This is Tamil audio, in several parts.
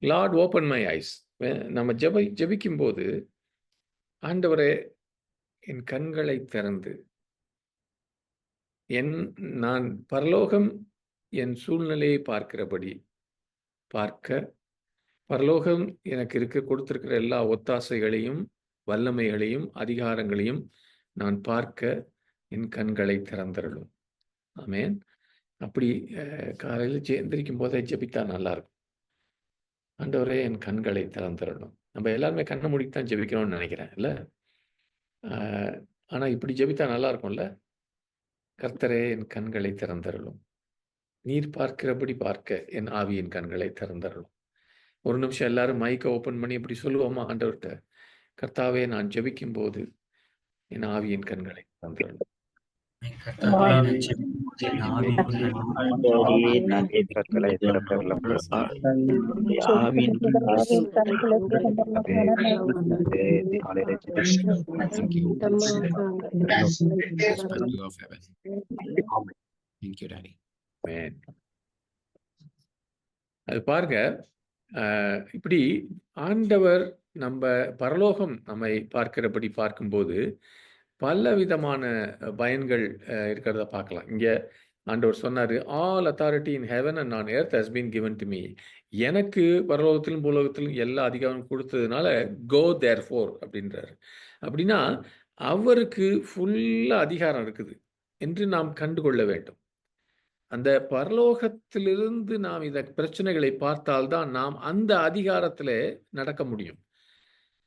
Lord open my ice. நம்ம ஜெபிக்கும் போது, ஆண்டவரே என் கண்களை திறந்து நான் பரலோகம் என் சூழ்நிலையை பார்க்கிறபடி பார்க்க, பரலோகம் எனக்கு கொடுத்திருக்கிற எல்லா ஒத்தாசைகளையும், வல்லமைகளையும், அதிகாரங்களையும் நான் பார்க்க என் கண்களை திறந்தருளும். ஆமென். அப்படி காலையில எந்திரிக்கும் போதே ஜெபித்தா நல்லா இருக்கும். ஆண்டவரே என் கண்களை திறந்தருளும். நம்ம எல்லாருமே கண்ணை மூடிட்டு தான் ஜெபிக்கிறோம்னு நினைக்கிறேன் இல்ல? ஆனா இப்படி ஜெபித்தா நல்லா இருக்கும்ல? கர்த்தரே என் கண்களை திறந்தருளும். நீர் பார்க்கிறபடி பார்க்க என் ஆவியின் கண்களை திறந்தருளும். ஒரு நிமிஷம் எல்லாரும் மைக்கை ஓப்பன் பண்ணி இப்படி சொல்லுவோமா ஆண்டவர்கிட்ட? கர்த்தாவே நான் ஜெபிக்கும் போது என் ஆவியின் கண்களை திறந்தருளும். கண்களை திறந்தருளும். அது பாருங்க, இப்படி ஆண்டவர் நம்ம பரலோகம் நம்மை பார்க்கிறபடி பார்க்கும்போது பல விதமான பயன்கள் இருக்கிறத பார்க்கலாம். இங்க ஆண்டவர் சொன்னாரு, all authority in heaven and on earth has been given to me. எனக்கு பரலோகத்திலும் பூலோகத்திலும் எல்லா அதிகாரம் கொடுத்ததுனால கோ தேர் ஃபோர் அப்படின்றாரு. அப்படின்னா அவருக்கு ஃபுல்லா அதிகாரம் இருக்குது என்று நாம் கண்டுகொள்ள வேண்டும். அந்த பரலோகத்திலிருந்து நாம் இந்த பிரச்சனைகளை பார்த்தால்தான் நாம் அந்த அதிகாரத்தில் நடக்க முடியும்.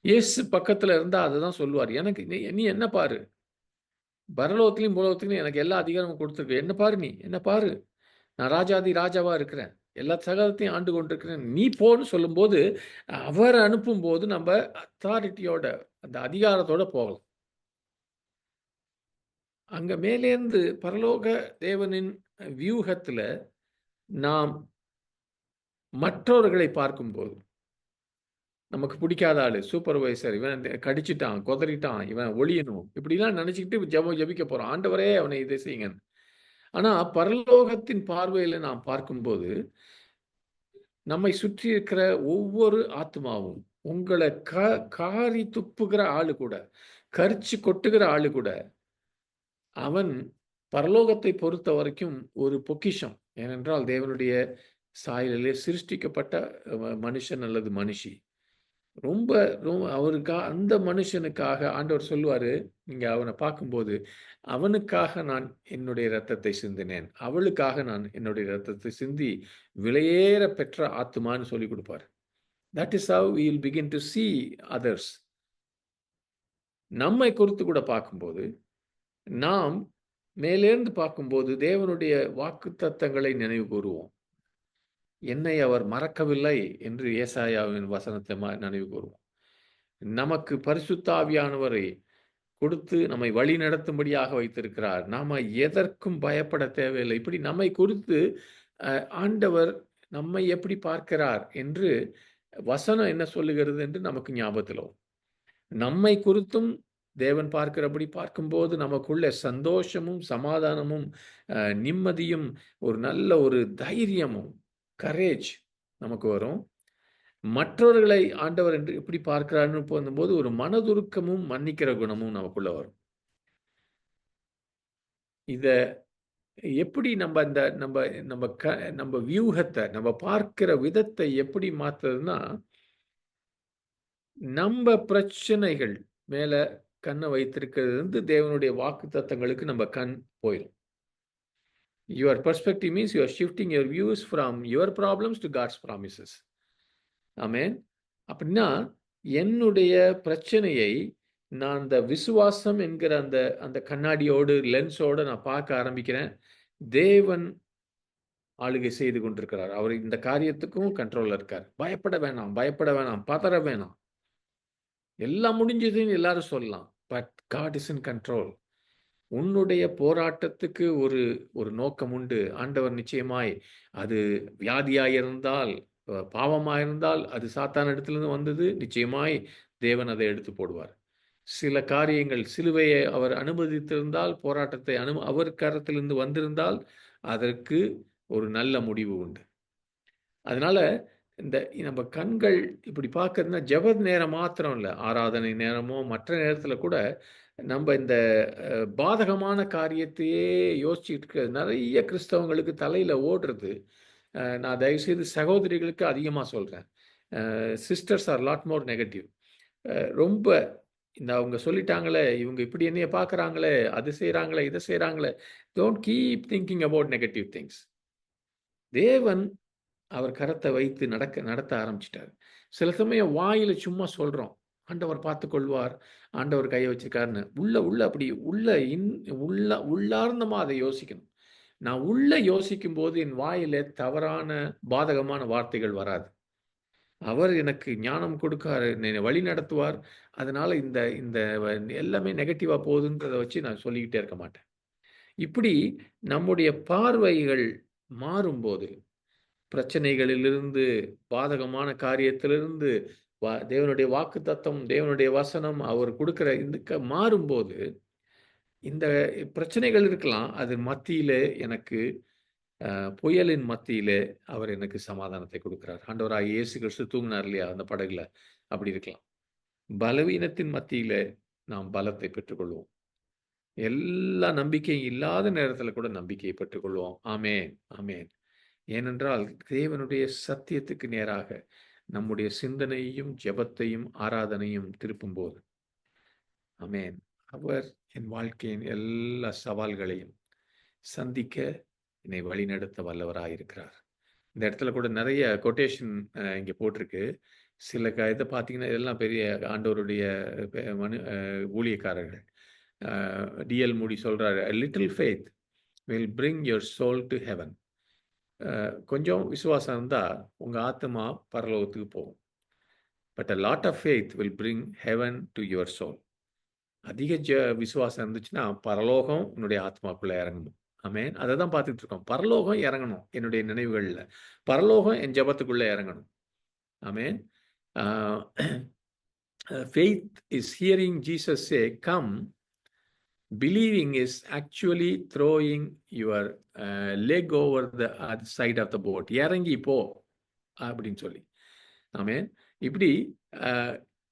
இயேசு பக்கத்தில் இருந்தால் அதை தான் சொல்லுவார். எனக்கு நீ என்ன பாரு, பரலோகத்திலையும் பூலோகத்திலையும் எனக்கு எல்லா அதிகாரமும் கொடுத்துருக்கு. என்ன பாரு, நீ என்ன பாரு, நான் ராஜாதி ராஜாவா இருக்கிறேன், எல்லா சகலத்தையும் ஆண்டு கொண்டிருக்கிறேன், நீ போன்னு சொல்லும்போது அவர் அனுப்பும் போது நம்ம அத்தாரிட்டியோட அந்த அதிகாரத்தோட போகலாம். அங்க மேலேந்து பரலோக தேவனின் வியூகத்தில் நாம் மற்றவர்களை பார்க்கும்போது நமக்கு பிடிக்காத ஆளு, சூப்பர்வைசர், இவன் கடிச்சிட்டான், கொதறிட்டான், இவன் ஒழியணும், இப்படிலாம் நினைச்சுக்கிட்டு ஜபிக்க போறோம். ஆண்டவரே அவனை இதை செய்யுங்க. ஆனா பரலோகத்தின் பார்வையில நாம் பார்க்கும்போது நம்மை சுற்றி இருக்கிற ஒவ்வொரு ஆத்மாவும், உங்களை காரி துப்புகிற ஆளு கூட, கரிச்சு கொட்டுகிற ஆளு கூட, அவன் பரலோகத்தை பொறுத்த வரைக்கும் ஒரு பொக்கிஷம். ஏனென்றால் தேவனுடைய சாயலிலே சிருஷ்டிக்கப்பட்ட மனுஷன் அல்லது மனுஷி. ரொம்ப அவருக்காக, அந்த மனுஷனுக்காக ஆண்டவர் சொல்லுவாரு, நீங்க அவனை பார்க்கும்போது, அவனுக்காக நான் என்னுடைய இரத்தத்தை சிந்தினேன், அவளுக்காக நான் என்னுடைய இரத்தத்தை சிந்தி விலையேற பெற்ற ஆத்துமான்னு சொல்லி கொடுப்பார். That is have we will begin to see others. நம்மை குறித்து கூட பார்க்கும்போது, நாம் மேலேருந்து பார்க்கும்போது தேவனுடைய வாக்குத்தத்தங்களை நினைவு கூறுவோம். என்னை அவர் மறக்கவில்லை என்று ஏசாயாவின் வசனத்தை நினைவு கூறுவோம். நமக்கு பரிசுத்த ஆவியானவரை கொடுத்து நம்மை வழி நடத்தும்படியாக வைத்திருக்கிறார். நாம எதற்கும் பயப்பட தேவையில்லை. இப்படி நம்மை குறித்து ஆண்டவர் நம்மை எப்படி பார்க்கிறார் என்று வசனம் என்ன சொல்லுகிறது என்று நமக்கு ஞாபகத்தில் வரும். நம்மை குறித்தும் தேவன் பார்க்கிறபடி பார்க்கும்போது நமக்குள்ள சந்தோஷமும் சமாதானமும் நிம்மதியும் ஒரு நல்ல ஒரு தைரியமும் கரேஜ் நமக்கு வரும். மற்றவர்களை ஆண்டவர் என்று எப்படி பார்க்கிறார்னு போகும்போது ஒரு மனதுருக்கமும் மன்னிக்கிற குணமும் நமக்குள்ள வரும். இத எப்படி நம்ம இந்த நம்ம வியூகத்தை, நம்ம பார்க்கிற விதத்தை எப்படி மாத்துறதுன்னா, நம்ம பிரச்சனைகள் மேல கண்ணை வைத்திருக்கிறது வந்து தேவனுடைய வாக்கு தத்தங்களுக்கு நம்ம கண் போயிடும். Your perspective means you are shifting your views from your problems to God's promises. ஆமென். அப்படின்னா என்னுடைய பிரச்சனையை நான் அந்த விசுவாசம் என்கிற அந்த கண்ணாடியோடு, லென்ஸோடு நான் பார்க்க ஆரம்பிக்கிறேன். தேவன் ஆளுகை செய்து கொண்டிருக்கிறார். அவர் இந்த காரியத்துக்கும் கண்ட்ரோல்ல இருக்கார். பயப்பட வேணாம், பயப்பட வேணாம், பதற வேணாம். எல்லாம் முடிஞ்சதுன்னு எல்லாரும் சொல்லலாம். But God is in control. உன்னுடைய போராட்டத்துக்கு ஒரு நோக்கம் உண்டு. ஆண்டவர் நிச்சயமாய், அது வியாதியாயிருந்தால், பாவமாயிருந்தால், அது சாத்தான் இடத்திலிருந்து வந்தது, நிச்சயமாய் தேவன் அதை எடுத்து போடுவார். சில காரியங்கள் சிலுவையை அவர் அனுமதித்திருந்தால், போராட்டத்தை அவர் கரத்திலிருந்து வந்திருந்தால் அதற்கு ஒரு நல்ல முடிவு உண்டு. அதனால இந்த நம்ம கண்கள் இப்படி பார்க்கறதுனா ஜெப நேரம் மாத்திரம் இல்ல. ஆராதனை நேரமோ, மற்ற நேரத்தில கூட நம்ம இந்த பாதகமான காரியத்தையே யோசிச்சுட்டு இருக்க நெறைய கிறிஸ்தவங்களுக்கு தலையில ஓடுறது. நான் தயவுசெய்து சகோதரிகளுக்கு அதிகமா சொல்றேன். Sisters are lot more negative. ரொம்ப இந்த அவங்க சொல்லிட்டாங்களே, இவங்க இப்படி என்னைய பார்க்குறாங்களே, அது செய்றாங்களே, இத செய்றாங்களே. Don't keep thinking about negative things. தேவன் அவர் கரத்த வைத்து நடத்த ஆரம்பிச்சுட்டாரு. சில சமயம் வாயில சும்மா சொல்றோம். ஆண்டவர் பார்த்துக்கொள்வார். ஆண்டவர் கைய வச்சிருக்காருன்னு. உள்ள உள்ள அப்படி உள்ள உள்ளார்ந்தமா அத யோசிக்கணும். நான் உள்ள யோசிக்கும்போது என் வாயில தவறான, பாதகமான வார்த்தைகள் வராது. அவர் எனக்கு ஞானம் கொடுக்காரு, என்னை வழி நடத்துவார். அதனால இந்த இந்த எல்லாமே நெகட்டிவா போகுதுன்றத வச்சு நான் சொல்லிக்கிட்டே இருக்க மாட்டேன். இப்படி நம்முடைய பார்வைகள் மாறும்போது பிரச்சனைகளிலிருந்து, பாதகமான காரியத்திலிருந்து, தேவனுடைய வாக்குத்தத்தம், தேவனுடைய வசனம், அவர் குடுக்கிற இதுக்கு மாறும்போது, இந்த பிரச்சனைகள் இருக்கலாம். அது மத்தியிலே எனக்கு புயலின் மத்தியிலே அவர் எனக்கு சமாதானத்தை குடுக்கிறார். ஆண்டவராகிய இயேசு கிறிஸ்து தூங்குனார் இல்லையா? அந்த படகுல. அப்படி இருக்கலாம். பலவீனத்தின் மத்தியிலே நாம் பலத்தை பெற்றுக்கொள்வோம். எல்லா நம்பிக்கையும் இல்லாத நேரத்தில கூட நம்பிக்கையை பெற்றுக்கொள்வோம். ஆமென், ஆமென். ஏனென்றால் தேவனுடைய சத்தியத்துக்கு நேராக நம்முடைய சிந்தனையையும், ஜெபத்தையும், ஆராதனையும் திருப்பும்போது, ஆமென். அவர் என் வாழ்க்கையின் எல்லா சவால்களையும் சந்திக்க என்னை வழிநடத்த வல்லவராயிருக்கிறார். இந்த இடத்துல கூட நெறைய கொட்டேஷன் இங்க போட்டிருக்கு. சில இத பார்த்தீங்கன்னா, இதெல்லாம் பெரிய ஆண்டவருடைய மனு ஊழியக்காரர்கள். டி.எல். மூடி சொல்றாரு, "A little faith will bring your soul to heaven." கொஞ்சம் விசுவாசம் இருந்தா, உங்க ஆத்துமா பரலோகத்துக்கு போகும். But a lot of faith will bring heaven to your soul. அதிக விசுவாசம் இருந்துச்சுன்னா, பரலோகம் உன்னுடைய ஆத்மாக்குள்ள இறங்கணும். ஆமென். அத தான் பார்த்துட்டு இருக்கோம். பரலோகம் இறங்கணும் என்னுடைய நினைவுகள்ல. பரலோகம் என் ஜெபத்துக்குள்ள இறங்கணும். ஆமென். ஆ faith is hearing Jesus say, "Come." Believing is actually throwing your leg over the other side of the boat. இறங்கி போ அப்படின்னு சொல்லி. ஆமென். இப்படி அ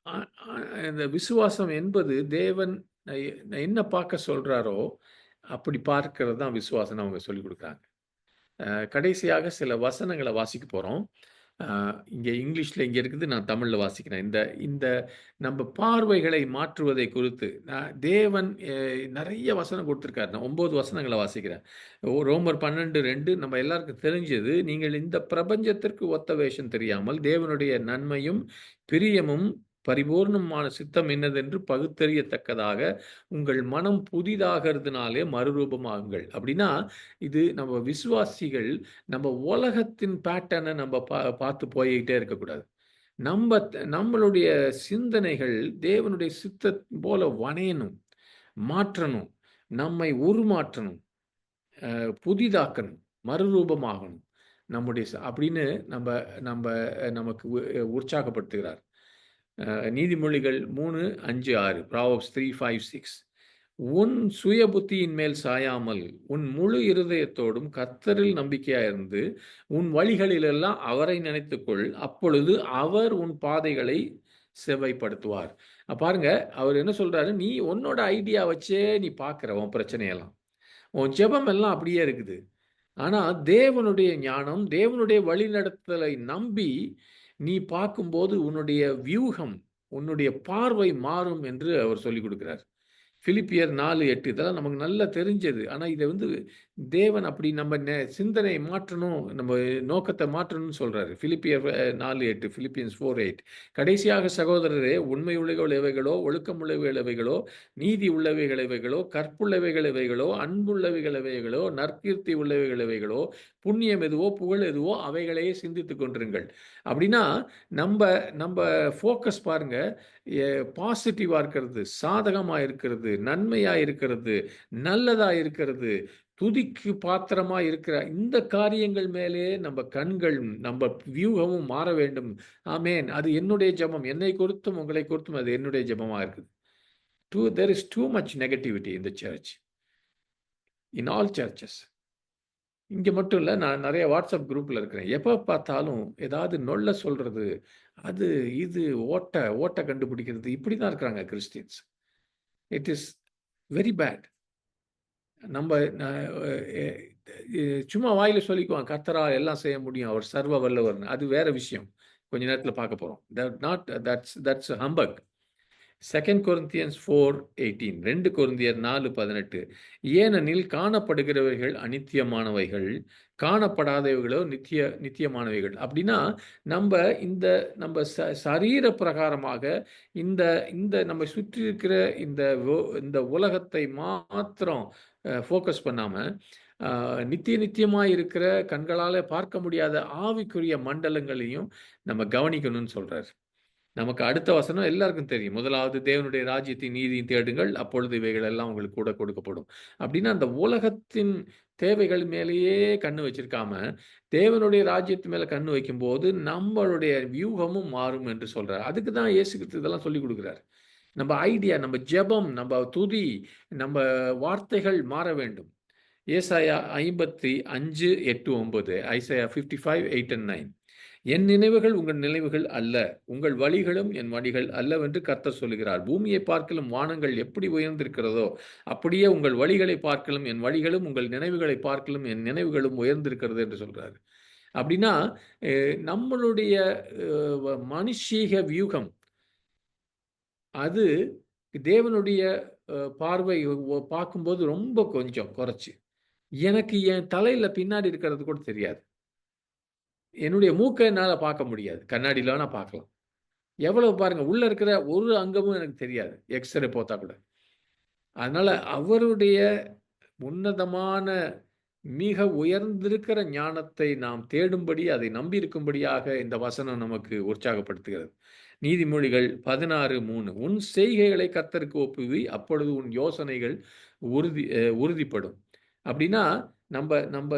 அ அ இந்த விசுவாசம் என்பது தேவன் என்ன பார்க்க சொல்றாரோ, அப்படி பார்க்கிறது தான் விசுவாசம்னு அவங்க சொல்லிக் குடுக்குறாங்க. கடைசியாக சில வசனங்கள வாசிக்க போறோம். அ இங்க இங்கிலீஷ்ல இங்க இருக்குது. நான் தமிழ்ல வாசிக்கிறேன். இந்த இந்த நம்ப பார்வைகளை மாற்றுவதை குறித்து தேவன் நெறைய வசனம் குடுத்திருக்காரு. நான் 9 வசனங்கள வாசிக்கிறேன். ரோமர் 12:2 நம்ம எல்லாருக்கும் தெரிஞ்சது. நீங்கள் இந்த பிரபஞ்சத்திற்கு ஒத்த வேஷம் தெரியாமல் தேவனுடைய நன்மையும், பிரியமும், பரிபூர்ணமான சித்தம் இன்னதென்று பகுத்தறியத்தக்கதாக உங்கள் மனம் புதிதாகிறதுனாலே மறுரூபமாகுங்கள். அப்படின்னா, இது நம்ம விசுவாசிகள் நம்ம உலகத்தின் பேட்டர்ன நம்ம பார்த்து போய்க்கிட்டே இருக்கக்கூடாது. நம்மளுடைய சிந்தனைகள் தேவனுடைய சித்தம் போல வணையணும், மாற்றணும், நம்மை உருமாற்றணும், புதிதாக்கணும், மறுரூபமாகணும். நம்முடைய அப்படின்னு நம்ப நம்ப நமக்கு உற்சாகப்படுத்துகிறார். நீதிமொழிகள் 3, 5, 6 Proverbs 3, 5, 6. உன் சுய புத்தியின் மேல் சாயாமல் உன் முழு இருதயத்தோடும் கர்த்தரில் நம்பிக்கையாயிருந்து உன் வழிகளிலெல்லாம் அவரை நினைத்துக்கொள். அப்பொழுது அவர் உன் பாதைகளை செவ்வைப்படுத்துவார். பாருங்க, அவர் என்ன சொல்றாரு? நீ உன்னோட ஐடியா வச்சே நீ பார்க்கிற உன் பிரச்சனையெல்லாம். உன் ஜெபம் எல்லாம் அப்படியே இருக்குது. ஆனா தேவனுடைய ஞானம், தேவனுடைய வழிநடத்துதலை நம்பி நீ பார்க்கும்போது உன்னுடைய வியூகம், உன்னுடைய பார்வை மாறும் என்று அவர் சொல்லிக் கொடுக்கிறார். பிலிப்பியர் 4:8 இதெல்லாம் நமக்கு நல்லா தெரிஞ்சது. ஆனா இத தேவன் அப்படி நம்ம சிந்தனையை மாற்றணும், நம்ம நோக்கத்தை மாற்றணும்னு சொல்றாரு. பிலிப்பியர் 4:8 பிலிப்பியன்ஸ் 4:8 கடைசியாக சகோதரரே, உண்மை உள்ளவைகள் எவைகளோ, ஒழுக்கம் உள்ளவைகள் எவைகளோ, நீதி உள்ளவைகள் எவைகளோ, கற்புள்ளவைகள் எவைகளோ, அன்புள்ளவைகள் எவைகளோ, நற்கீர்த்தி உள்ளவைகள் எவைகளோ, புண்ணியம் எதுவோ, புகழ் எதுவோ அவைகளையே சிந்தித்துக் கொண்டிருங்கள். அப்படின்னா நம்ப நம்ப ஃபோக்கஸ் பாருங்க, பாசிட்டிவா இருக்கிறது, சாதகமா இருக்கிறது, நன்மையா இருக்கிறது, நல்லதா இருக்கிறது, துதிக்கு பாத்திரமா இருக்கிற இந்த காரியங்கள் மேலே நம்ம கண்கள், நம்ம வியூகமும் மாற வேண்டும். ஆமென். அது என்னுடைய ஜெபம். என்னை குறித்தும் உங்களை குறித்தும் அது என்னுடைய ஜெபமா இருக்குது. There is too much negativity in the church, in all churches. இங்க மட்டும் இல்ல. நான் நெறைய WhatsApp குரூப்ல இருக்கிறேன். எப்ப பார்த்தாலும் ஏதாவது நொல்ல சொல்றது, அது, இது, ஓட்ட கண்டுபிடிக்கிறது இப்படி தான் இருக்கிறாங்க Christians. It is very bad. நம்ப ந எ எ சும்மா வாயில சொல்லிக்குவோம். கர்த்தரால் எல்லாம் செய்ய முடியும். அவர் சர்வ வல்லவர்ன்னு. அது வேற விஷயம். கொஞ்ச நேரத்தில பார்க்க போறோம். That's humbug. 2 கொரிந்தியன்ஸ் 4:18 2 கொரிந்தியர் 4:18 ஏனெனில் காணப்படுகிறவைகள் அநித்தியமானவைகள், காணப்படாதவைகளோ நித்தியமானவைகள். அப்படின்னா, நம்ப இந்த நம்ப சரீர பிரகாரமாக இந்த இந்த நம்மை சுற்றி இருக்கிற இந்த இந்த உலகத்தை மாத்திரம் ஃபோக்கஸ் பண்ணாம, அ நித்தியமாய் இருக்கிற கண்களால பார்க்க முடியாத ஆவிக்குரிய மண்டலங்களையும் நம்ம கவனிக்கணும்னு சொல்றாரு. நமக்கு அடுத்த வசனம் எல்லாருக்கும் தெரியும். முதலாவது தேவனுடைய ராஜ்யத்தின் நீதியும் தேடுங்கள். அப்பொழுது இவைகள் எல்லாம் உங்களுக்கு கூட கொடுக்கப்படும். அப்படின்னா, அந்த உலகத்தின் தேவைகள் மேலேயே கண்ணு வச்சிருக்காம, தேவனுடைய ராஜ்யத்து மேல கண்ணு வைக்கும்போது, நம்மளுடைய வியூகமும் மாறும் என்று சொல்றார். அதுக்கு தான் இயேசு கிறிஸ்து இதெல்லாம் சொல்லிக் குடுக்கிறார். நம்ம ஐடியா, நம்ம ஜெபம், நம்ம துதி, நம்ம வார்த்தைகள் மாற வேண்டும். ஏசாயா 55, 8, 9 ஐசாயா 55, 8 and 9 என் நினைவுகள் உங்கள் நினைவுகள் அல்ல, உங்கள் வழிகளும் என் வழிகள் அல்லவென்று கர்த்தர் சொல்லுகிறார். பூமியை பார்க்கிலும் வானங்கள் எப்படி உயர்ந்திருக்கிறதோ, அப்படியே உங்கள் வழிகளை பார்க்கிலும் என் வழிகளும், உங்கள் நினைவுகளை பார்க்கிலும் என் நினைவுகளும் உயர்ந்திருக்கிறது என்று சொல்றாரு. அப்படின்னா, நம்மளுடைய மனுஷீக வியூகம், அது தேவனுடைய பார்வை பார்க்கும்போது ரொம்ப கொஞ்சம் குறைச்சு. எனக்கு என் தலையில பின்னாடி இருக்கிறது கூட தெரியாது. என்னுடைய மூக்க என்னால பார்க்க முடியாது. கண்ணாடில வேணா பார்க்கலாம். எவ்வளவு பாருங்க, உள்ள இருக்கிற ஒரு அங்கமும் எனக்கு தெரியாது. எக்ஸ்ரே போட்டா கூட. அதனால அவருடைய உன்னதமான, மிக உயர்ந்திருக்கிற ஞானத்தை நாம் தேடும்படி, அதை நம்பியிருக்கும்படியாக இந்த வசனம் நமக்கு உற்சாகப்படுத்துகிறது. நீதிமொழிகள் 16:3 உன் செய்கைகளை கர்த்தருக்கு ஒப்புவி, அப்பொழுது உன் யோசனைகள் உறுதிப்படும். அப்படின்னா, நம்ப நம்ப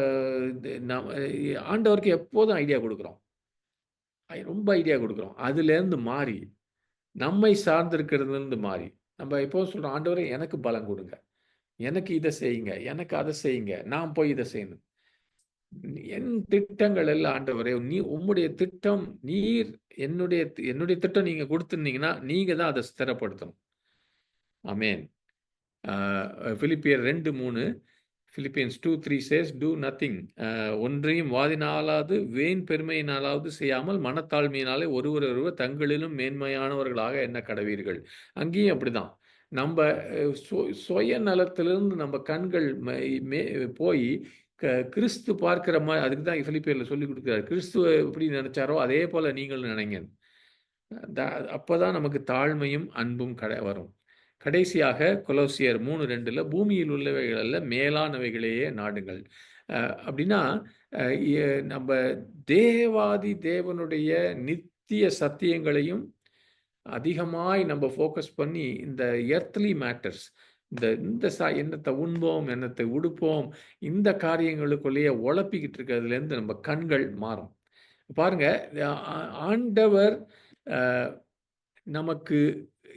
நம் ஆண்டவருக்கு எப்போதும் ஐடியா குடுக்குறோம். ரொம்ப ஐடியா குடுக்குறோம். அதுலேருந்து மாறி, நம்மை சார்ந்திருக்கிறதுலருந்து மாறி, நம்ம எப்பவும் சொல்றோம், ஆண்டவரே எனக்கு பலம் குடுங்க. எனக்கு இத செய்யுங்க. எனக்கு அத செய்யுங்க. நான் போய் இத செய்யணும். என் திட்டங்கள் எல்லாம் ஆண்டவரே, உம்முடைய திட்டம், நீர் என்னுடைய திட்டம் நீங்க குடுத்திருந்தீங்கன்னா, நீங்க தான் அத ஸ்திரப்படுத்தணும். ஆமென். ஆ பிலிப்பியர் 2:3 Philippians 2:3 says, "Do nothing." ஒன்றையும் வாதினாலாவது, வீண் பெருமையினாலாவது செய்யாமல், மனத்தாழ்மையினாலே ஒருவரொருவர் தங்களிலும் மேன்மையானவர்களாக எண்ணக் கடவீர்கள். அங்கேயும் அப்படிதான். நம்ப சுயநலத்திலிருந்து நம்ம கண்கள் மே போயி, கிறிஸ்து பார்க்கிற அதுக்கு தான் பிலிப்பியர்ல சொல்லிக் குடுக்கிறார். கிறிஸ்துவ எப்படி நெனச்சாரோ, அதே போல நீங்களும் நெனைங்க. த அப்பதான் நமக்கு தாழ்மையும், அன்பும் வரும். கடைசியாக கொலோசியர் 3:2ல பூமியில் உள்ளவைகள் அல்ல, மேலானவைகளையே நாடுங்கள். அப்படின்னா, அ எ நம்ப தேவாதி தேவனுடைய நித்திய சத்தியங்களையும் அதிகமாய் நம்ம ஃபோக்கஸ் பண்ணி, இந்த எர்த்லி மேட்டர்ஸ், இந்த இந்த என்னத்த உண்போம், என்னத்தை உடுப்போம், இந்த காரியங்களுக்குள்ளேயே ஒழப்பிக்கிட்டு இருக்கிறதுலேருந்து நம்ம கண்கள் மாறும். பாருங்க, ஆண்டவர் அ நமக்கு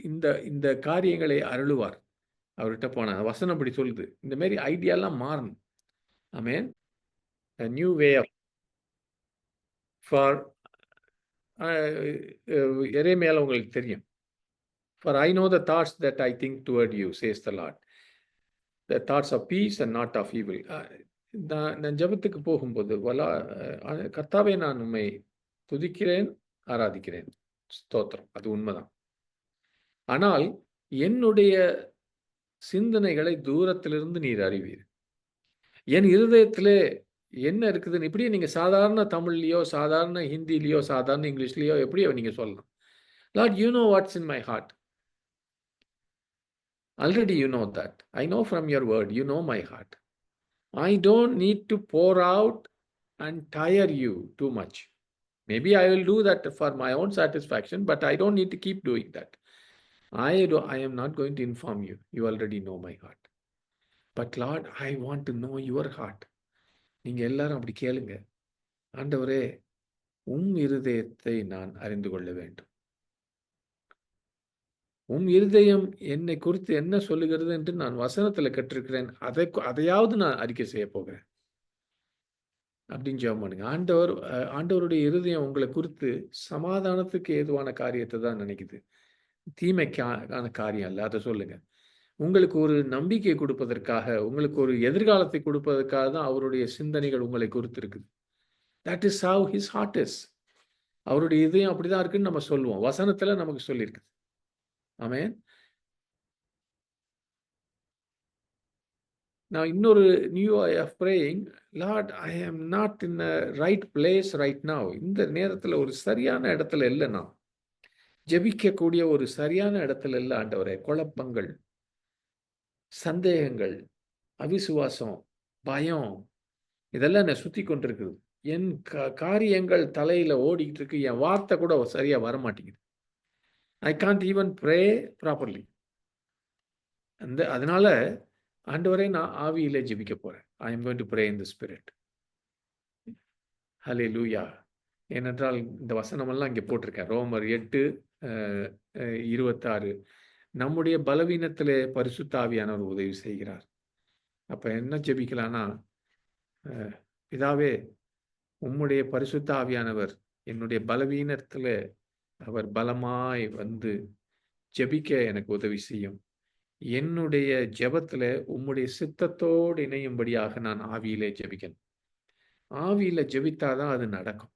இந்த இந்த காரியங்களை அருளுவார். அவர்ட்ட போனா. வசனம் அப்படி சொல்லுது. இந்த மாரி ஐடியாலாம் மாறணும். Amen. a new way of for a எரேமியால உங்களுக்கு தெரியும். "For I know the thoughts that I think toward you, says the Lord. The thoughts of peace and not of evil." நான் ஜெபத்துக்கு போகும்போது, கர்த்தாவே நான் உம்மை துதிக்கிறேன், ஆராதிக்கிறேன். ஸ்தோத்திரம். அது உண்மதான். ஆனால் என்னுடைய சிந்தனைகளை தூரத்திலிருந்து நீர் அறிவீர். என் இருதயத்திலே என்ன இருக்குதுன்னு இப்படியே நீங்க சாதாரண தமிழ்லயோ, சாதாரண ஹிந்திலயோ, சாதாரண இங்கிலீஷ்லயோ எப்படியோ நீங்க சொல்லலாம். Lord, you know what's in my heart. Already you know that. I know from your word. You know my heart. I don't need to pour out and tire you too much. Maybe I will do that for my own satisfaction, but I don't need to keep doing that. I am not going to inform you. You already know my heart. But Lord, I want to know your heart. நீங்க எல்லாரும் அப்படி கேளுங்க. ஆண்டவரே, இருதயத்தை நான் அறிந்து கொள்ள வேண்டும். இருதயம் என்னை குறித்து என்ன சொல்லுகிறது என்று நான் வசனத்துல கற்றிருக்கிறேன். அதையாவது நான் அறிக்கை செய்ய போகிறேன். அப்படின்னு ஜெபம் பண்ணுங்க. ஆண்டவருடைய இருதயம் உங்கள குறித்து சமாதானத்துக்கு ஏதுவான காரியத்த தான் நினைக்குது. தீமைக்கான காரியம் இல்ல. அத சொல்லுங்க. உங்களுக்கு ஒரு நம்பிக்கை குடுப்பதற்காக, உங்களுக்கு ஒரு எதிர்காலத்தை குடுப்பதற்காக தான் அவருடைய சிந்தனைகள் உங்களை குறித்து இருக்குது. That is how his heart is. அவருடைய இதயம் அப்படிதான் இருக்குன்னு நம்ம சொல்லுவோம். வசனத்துல நமக்கு சொல்லியிருக்குது. ஆமென். நான் இன்னொரு new way of praying, lord I am not in a right place right now. இந்த நேரத்துல ஒரு சரியான இடத்துல இல்ல நான். ஜெபிக்கக்கூடிய ஒரு சரியான இடத்துல இல்ல ஆண்டவரே. குழப்பங்கள், சந்தேகங்கள், அவிசுவாசம், பயம் இதெல்லாம் என்னை சுத்தி கொண்டிருக்குது. என் காரியங்கள் தலையில ஓடிக்கிட்டு இருக்கு. என் வார்த்தை கூட சரியா வரமாட்டேங்குது. I can't even pray properly. அதனால ஆண்டவரே நான் ஆவியிலே ஜெபிக்க போறேன். I am going to pray in the spirit. Hallelujah. ஏனென்றால் இந்த வசனமெல்லாம் இங்கே போட்டிருக்கேன். ரோமர் 8 26. நம்முடைய பலவீனத்திலே பரிசுத்த ஆவியானவர் உதவி செய்கிறார். அப்ப என்ன ஜெபிக்கலாம்னா, பிதாவே உம்முடைய பரிசுத்த ஆவியானவர் என்னுடைய பலவீனத்திலே அவர் பலமாய் வந்து ஜெபிக்க எனக்கு உதவி செய்யும். என்னுடைய ஜெபத்திலே உம்முடைய சித்தத்தோடு இணையும்படியாக நான் ஆவியிலே ஜெபிக்கணும். ஆவியில ஜெபித்தா தான் அது நடக்கும்.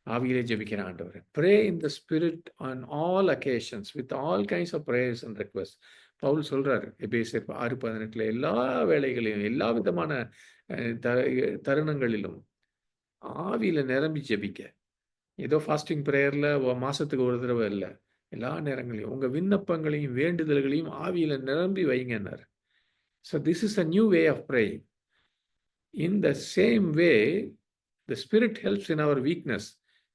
ஆவியிலே ஜெபிக்கிற ஆண்டவரே. Pray in the spirit on all occasions with all kinds of prayers and requests. Pavul சொல்றாரு எபேசியர் 6:18 எல்லா வேளைகளிலும், எல்லா விதமான தருணங்களிலும் ஆவியில நிரம்பி ஜெபிக்க. ஏதோ ஃபாஸ்டிங் பிரேயர்ல மாசத்துக்கு ஒரு தடவை இல்ல. எல்லா நேரங்களையும் உங்க விண்ணப்பங்களையும், வேண்டுதல்களையும் ஆவியில நிரம்பி வைங்கன்னாரு. So this is a new way of praying. In the same way, the Spirit helps in our weakness.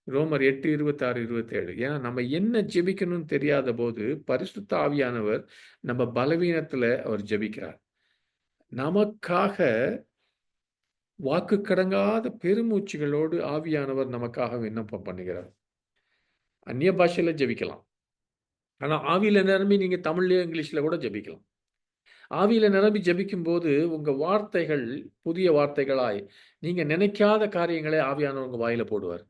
ரோமர் 8, 26, 27. ஏன்னா நம்ம என்ன ஜெபிக்கணும்னு தெரியாத போது பரிசுத்த ஆவியானவர் நம்ம பலவீனத்துல அவர் ஜெபிக்கிறார். நமக்காக வாக்கு கடங்காத பெருமூச்சுகளோடு ஆவியானவர் நமக்காக விண்ணப்பம் பண்ணுகிறார். அந்நிய பாஷையில ஜெபிக்கலாம். ஆனா ஆவியில நிரம்பி நீங்க தமிழ்லயோ இங்கிலீஷ்ல கூட ஜெபிக்கலாம். ஆவியில நிரம்பி ஜெபிக்கும்போது உங்க வார்த்தைகள் புதிய வார்த்தைகளாய் நீங்க நினைக்காத காரியங்களை ஆவியானவர் உங்க வாயில போடுவார்.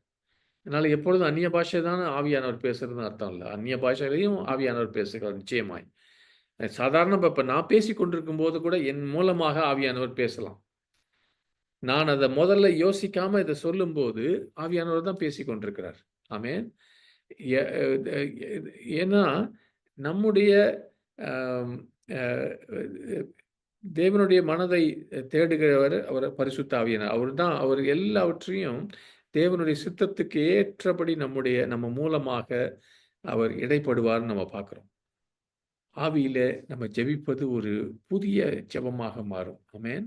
அதனால எப்பொழுதும் அந்நிய பாஷை தான் ஆவியானவர் பேசுறதுன்னு அர்த்தம் இல்ல. அந்நிய பாஷையிலையும் ஆவியானவர் பேசுகிறார் நிச்சயமாய். சாதாரண இப்ப நான் பேசிக் கொண்டிருக்கும் போது கூட என் மூலமாக ஆவியானவர் பேசலாம். நான் அத முதல்ல யோசிக்காம இத சொல்லும்போது ஆவியானவர் தான் பேசிக் கொண்டிருக்கிறார். ஆமென். எ எ ஏன்னா நம்முடைய அம் அ தேவனுடைய மனதை தேடுகிறவர் அவர் பரிசுத்த ஆவியானவர். அவர் எல்லாவற்றையும் தேவனுடைய சித்தத்துக்கு ஏற்றபடி நம்ம மூலமாக அவர் இடைப்படுவார்ன்னு நம்ம பார்க்கிறோம். ஆவியிலே நம்ம ஜெபிப்பது ஒரு புதிய ஜெபமாக மாறும். ஆமென்.